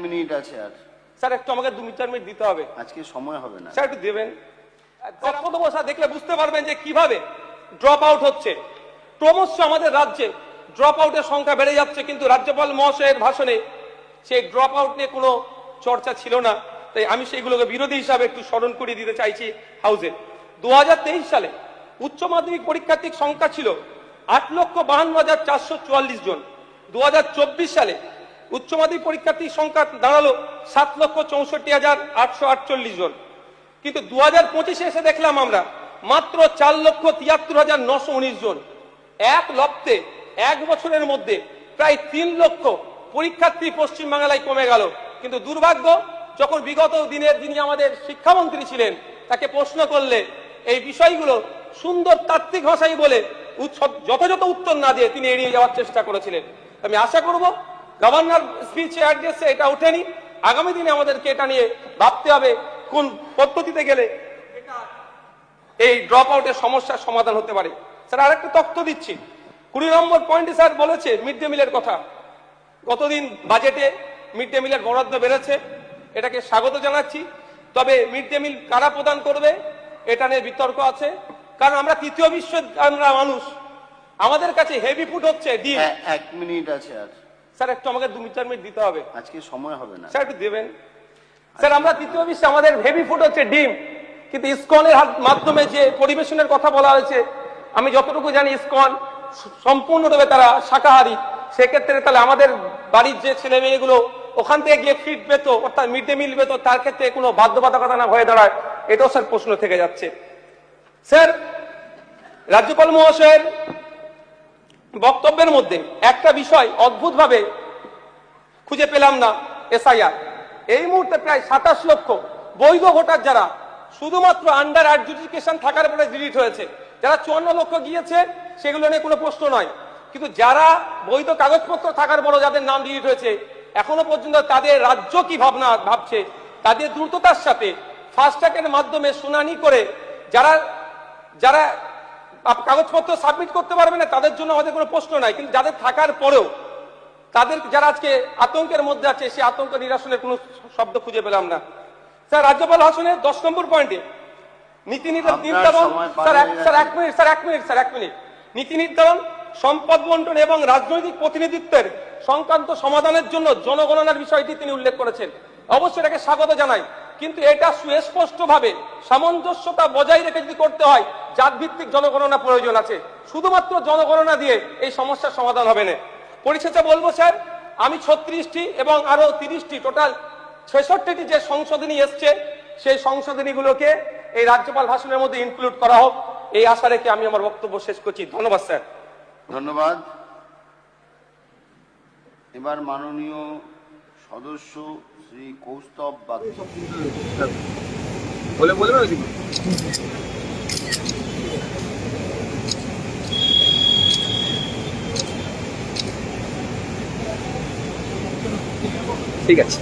Minute আছে আর sir একটু আমাকে 2-4 মিনিট দিতে হবে, আজকে সময় হবে না। স্যার একটু দেবেন। তথ্য দেখলে বুঝতে পারবেন যে কিভাবে ড্রপ আউট হচ্ছে। ক্রমশ আমাদের রাজ্যে ড্রপ আউটের সংখ্যা বেড়ে যাচ্ছে, কিন্তু রাজ্যপাল মহাশয়ের ভাষণে সেই ড্রপ আউট নিয়ে কোনো চর্চা ছিল না। তাই আমি সেইগুলোকে বিরোধী হিসাবে একটু স্মরণ করিয়ে দিতে চাইছি হাউসে। 2023 সালে উচ্চ মাধ্যমিক পরীক্ষার্থীর সংখ্যা ছিল 8,52,444 জন। 2024 সালে উচ্চ মাধ্যমিক পরীক্ষার্থীর সংখ্যা দাঁড়ালো 7,64,848 জন। কিন্তু 2025-এ এসে দেখলাম আমরা মাত্র 4,73,919 জন। এক লপ্তে এক বছরের মধ্যে প্রায় 3 লক্ষ পরীক্ষার্থী পশ্চিমবাংলায় কমে গেল। কিন্তু দুর্ভাগ্য, যখন বিগত দিনের যিনি আমাদের শিক্ষামন্ত্রী ছিলেন তাকে প্রশ্ন করলে এই বিষয়গুলো সুন্দর তাত্ত্বিক ভাষায় বলে যথাযথ উত্তর না দিয়ে তিনি এড়িয়ে যাওয়ার চেষ্টা করেছিলেন। আমি আশা করব গভর্নর স্পিচে অ্যাড্রেসে এটা ওঠেনি, আগামী দিনে আমাদেরকে এটা নিয়ে ভাবতে হবে কোন পদ্ধতিতে গেলে এই ড্রপ আউটের সমস্যার সমাধান হতে পারে। স্যার আরেকটা তথ্য দিচ্ছি, 20 নম্বর পয়েন্টে স্যার বলেছে মিড ডে মিলের কথা। গতদিন বাজেটে মিড ডে মিলের বরাদ্দ বেড়েছে, এটাকে স্বাগত জানাচ্ছি। তবে মিড ডে মিল কারা প্রদান করবে এটা নিয়ে বিতর্ক আছে, কারণ আমরা তৃতীয় বিশ্বের আমরা মানুষ, আমাদের কাছে হেভি ফুড হচ্ছে ডিম। 1 মিনিট আছে আর স্যার একটু আমাকে 2-4 মিনিট দিতে হবে, আজকে সময় হবে না। স্যার একটু দেবেন। স্যার আমরা তৃতীয় বিশ্বে, আমাদের হেভি ফুড হচ্ছে ডিম, কিন্তু ইসকনের মাধ্যমে যে পরিবেশনের কথা বলা হয়েছে, আমি যতটুকু জানি ইসকন সম্পূর্ণরূপে তারা শাকাহারী। সেক্ষেত্রে তাহলে আমাদের বাড়ির যে ছেলে মেয়েগুলো ওখান থেকে গিয়ে ফিড পেত, অর্থাৎ মিড ডে মিল পেত, তার ক্ষেত্রে কোনো বাধ্যবাধকতা না হয়ে দাঁড়ায়, এটাও স্যার প্রশ্ন থেকে যাচ্ছে। স্যার রাজ্যপাল মহাশয়ের বক্তব্যের মধ্যে একটা বিষয় অদ্ভুতভাবে খুঁজে পেলাম না, এসআইআর। এই মুহূর্তে প্রায় 27 লক্ষ বৈধ ভোটার যারা শুধুমাত্র আন্ডার অ্যাডজুডিকেশন থাকার পরে ডিলিট হয়েছে, যারা 54 লক্ষ গিয়েছে সেগুলো নিয়ে কোনো প্রশ্ন নয়, কিন্তু যারা বৈধ কাগজপত্র থাকার পরও যাদের নাম ডিলিট হয়েছে এখনো পর্যন্ত তাদের রাজ্য কি ভাবছে, তাদের দ্রুততার সাথে ফাস্ট ট্র্যাকের মাধ্যমে শুনানি করে যারা যারা কাগজপত্র সাবমিট করতে পারবে না তাদের জন্য আমাদের কোনো প্রশ্ন নাই, কিন্তু যাদের থাকার পরেও তাদের যারা আজকে আতঙ্কের মধ্যে আছে সেই আতঙ্ক নিরসনের কোনো শব্দ খুঁজে পেলাম না। স্যার রাজ্যপাল ভাষণে 10 নম্বর পয়েন্টে নীতি নির্ধারণ, নীতি নির্ধারণ, সম্পদ বন্টন এবং রাজনৈতিক প্রতিনিধিত্বের সংক্রান্ত সমাধানের জন্য জনগণনার বিষয়টি তিনি উল্লেখ করেছেন। অবশ্যই এটাকে স্বাগত জানাই, কিন্তু এটা সুস্পষ্টভাবে সামঞ্জস্যতা বজায় রেখে যদি করতে হয় জাত ভিত্তিক জনগণনা প্রয়োজন আছে। শুধুমাত্র জনগণনা দিয়ে এই সমস্যার সমাধান হবে না। পরিশেষে বলবো স্যার, আমি 36টি এবং আরো 30টি টোটাল 66টি যে সংশোধনী এসছে সেই সংশোধনীগুলোকে এই রাজ্যপাল ভাষণের মধ্যে ইনক্লুড করা হোক, এই আশা রেখে আমি আমার বক্তব্য শেষ করছি। ধন্যবাদ স্যার। ধন্যবাদ। এবার মাননীয় সদস্য শ্রী কৌস্তব বাগচি। ঠিক আছে।